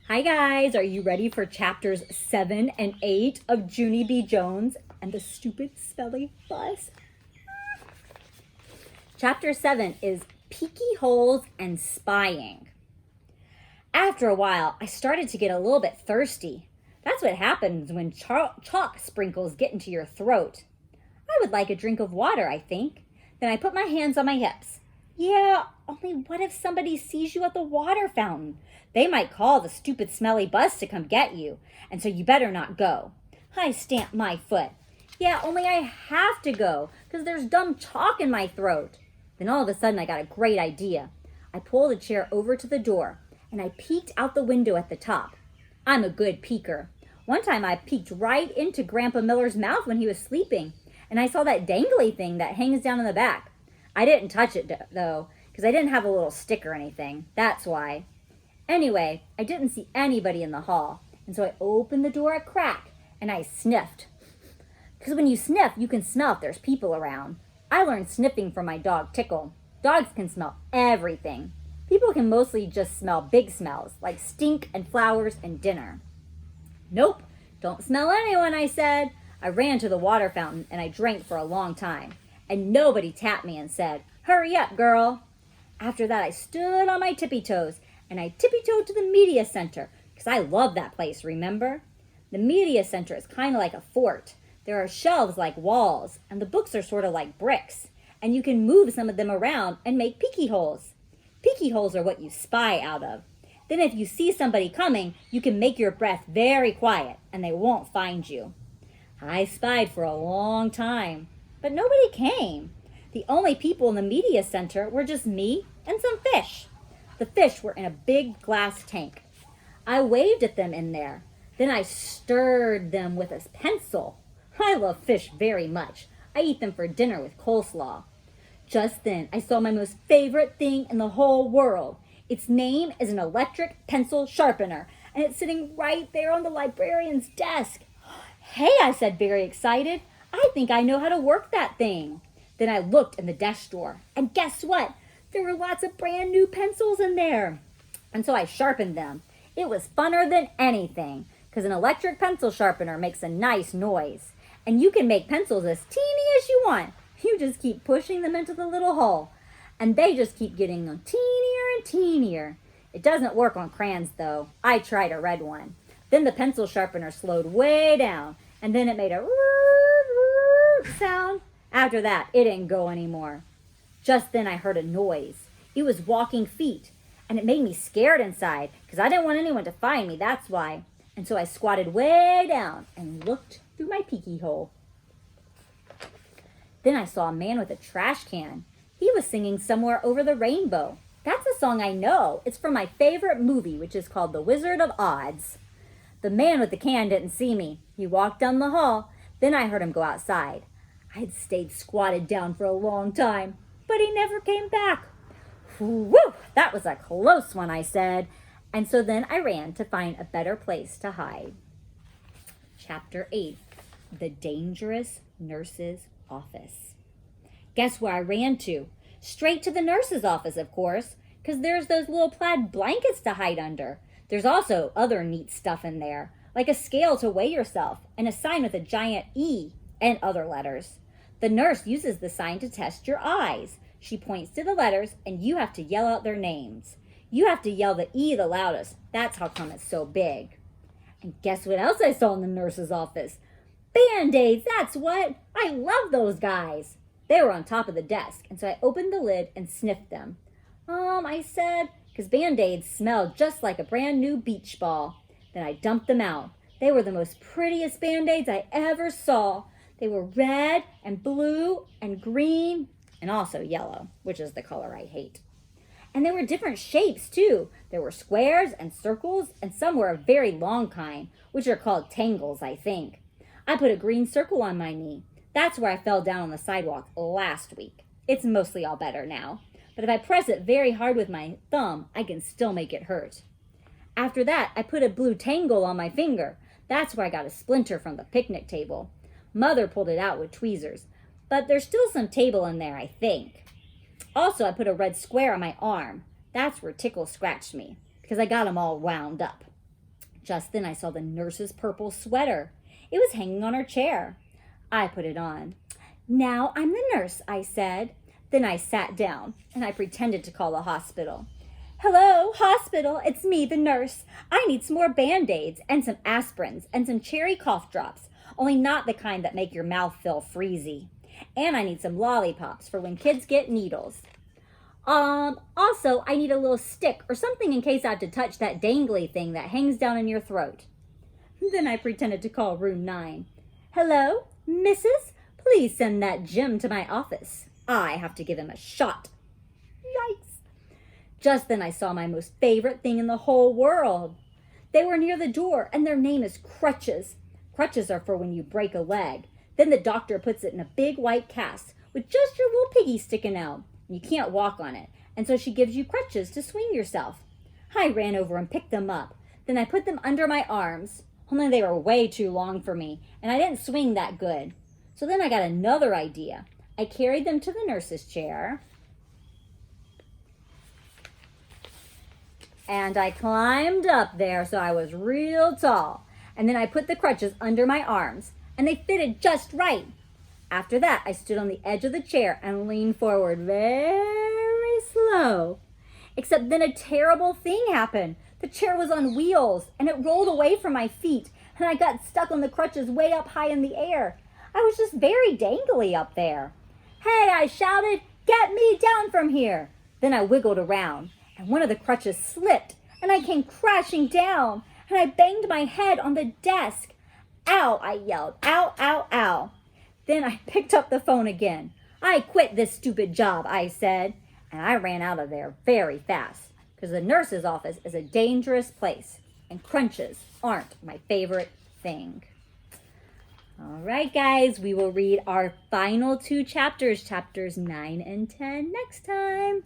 Hi guys, are you ready for chapters 7 and 8 of Junie B. Jones and the Stupid Smelly Bus? Chapter 7 is Peeky Holes and Spying. After a while, I started to get a little bit thirsty. That's what happens when chalk sprinkles get into your throat. I would like a drink of water, I think. Then I put my hands on my hips. Yeah, only what if somebody sees you at the water fountain? They might call the Stupid Smelly Bus to come get you, and so you better not go. I stamped my foot. Yeah, only I have to go, because there's dumb chalk in my throat. Then all of a sudden I got a great idea. I pulled a chair over to the door, and I peeked out the window at the top. I'm a good peeker. One time I peeked right into Grandpa Miller's mouth when he was sleeping, and I saw that dangly thing that hangs down in the back. I didn't touch it, though, because I didn't have a little stick or anything. That's why. Anyway, I didn't see anybody in the hall, and so I opened the door a crack, and I sniffed. Because when you sniff, you can smell if there's people around. I learned sniffing from my dog, Tickle. Dogs can smell everything. People can mostly just smell big smells, like stink and flowers and dinner. Nope, don't smell anyone, I said. I ran to the water fountain, and I drank for a long time. And nobody tapped me and said, "Hurry up, girl." After that, I stood on my tippy toes, and I tippy-toed to the media center, because I love that place, remember? The media center is kind of like a fort. There are shelves like walls, and the books are sort of like bricks, and you can move some of them around and make peeky holes. Peeky holes are what you spy out of. Then if you see somebody coming, you can make your breath very quiet, and they won't find you. I spied for a long time, but nobody came. The only people in the media center were just me and some fish. The fish were in a big glass tank. I waved at them in there. Then I stirred them with a pencil. I love fish very much. I eat them for dinner with coleslaw. Just then, I saw my most favorite thing in the whole world. Its name is an electric pencil sharpener, and it's sitting right there on the librarian's desk. "Hey," I said, very excited. "I think I know how to work that thing." Then I looked in the desk drawer, and guess what? There were lots of brand new pencils in there. And so I sharpened them. It was funner than anything, because an electric pencil sharpener makes a nice noise. And you can make pencils as teeny as you want. You just keep pushing them into the little hole, and they just keep getting teenier and teenier. It doesn't work on crayons, though. I tried a red one. Then the pencil sharpener slowed way down, and then it made a sound. After that, it didn't go anymore. Just then I heard a noise. It was walking feet, and it made me scared inside, because I didn't want anyone to find me, that's why. And so I squatted way down and looked through my peeky hole. Then I saw a man with a trash can. He was singing "Somewhere Over the Rainbow." That's a song I know. It's from my favorite movie, which is called The Wizard of Oz. The man with the can didn't see me. He walked down the hall. Then I heard him go outside. I'd stayed squatted down for a long time, but he never came back. Whew, that was a close one, I said. And so then I ran to find a better place to hide. Chapter 8, The Dangerous Nurse's Office. Guess where I ran to? Straight to the nurse's office, of course, because there's those little plaid blankets to hide under. There's also other neat stuff in there, like a scale to weigh yourself and a sign with a giant E and other letters. The nurse uses the sign to test your eyes. She points to the letters, and you have to yell out their names. You have to yell the E the loudest. That's how come it's so big. And guess what else I saw in the nurse's office? Band-Aids, that's what! I love those guys! They were on top of the desk, and so I opened the lid and sniffed them. I said, because Band-Aids smelled just like a brand new beach ball. Then I dumped them out. They were the most prettiest Band-Aids I ever saw. They were red and blue and green and also yellow, which is the color I hate. And there were different shapes, too. There were squares and circles, and some were a very long kind, which are called tangles, I think. I put a green circle on my knee. That's where I fell down on the sidewalk last week. It's mostly all better now. But if I press it very hard with my thumb, I can still make it hurt. After that, I put a blue tangle on my finger. That's where I got a splinter from the picnic table. Mother pulled it out with tweezers, but there's still some table in there, I think. Also, I put a red square on my arm. That's where Tickle scratched me, because I got him all wound up. Just then I saw the nurse's purple sweater. It was hanging on her chair. I put it on. "Now I'm the nurse," I said. Then I sat down and I pretended to call the hospital. "Hello, hospital, it's me, the nurse. I need some more Band-Aids and some aspirins and some cherry cough drops, only not the kind that make your mouth feel freezy. And I need some lollipops for when kids get needles. Also, I need a little stick or something in case I have to touch that dangly thing that hangs down in your throat." Then I pretended to call room 9. "Hello, Mrs. Please send that Jim to my office. I have to give him a shot." Yikes. Just then I saw my most favorite thing in the whole world. They were near the door, and their name is crutches. Crutches are for when you break a leg. Then the doctor puts it in a big white cast with just your little piggy sticking out. You can't walk on it, and so she gives you crutches to swing yourself. I ran over and picked them up. Then I put them under my arms, only they were way too long for me, and I didn't swing that good. So then I got another idea. I carried them to the nurse's chair, and I climbed up there so I was real tall. And then I put the crutches under my arms, and they fitted just right. After that, I stood on the edge of the chair and leaned forward very slow. Except then a terrible thing happened. The chair was on wheels, and it rolled away from my feet, and I got stuck on the crutches way up high in the air. I was just very dangly up there. "Hey," I shouted, "get me down from here." Then I wiggled around, and one of the crutches slipped, and I came crashing down, and I banged my head on the desk. "Ow," I yelled, "ow, ow, ow." Then I picked up the phone again. "I quit this stupid job," I said, and I ran out of there very fast because the nurse's office is a dangerous place, and crunches aren't my favorite thing. All right, guys, we will read our final 2 chapters, chapters 9 and 10 next time.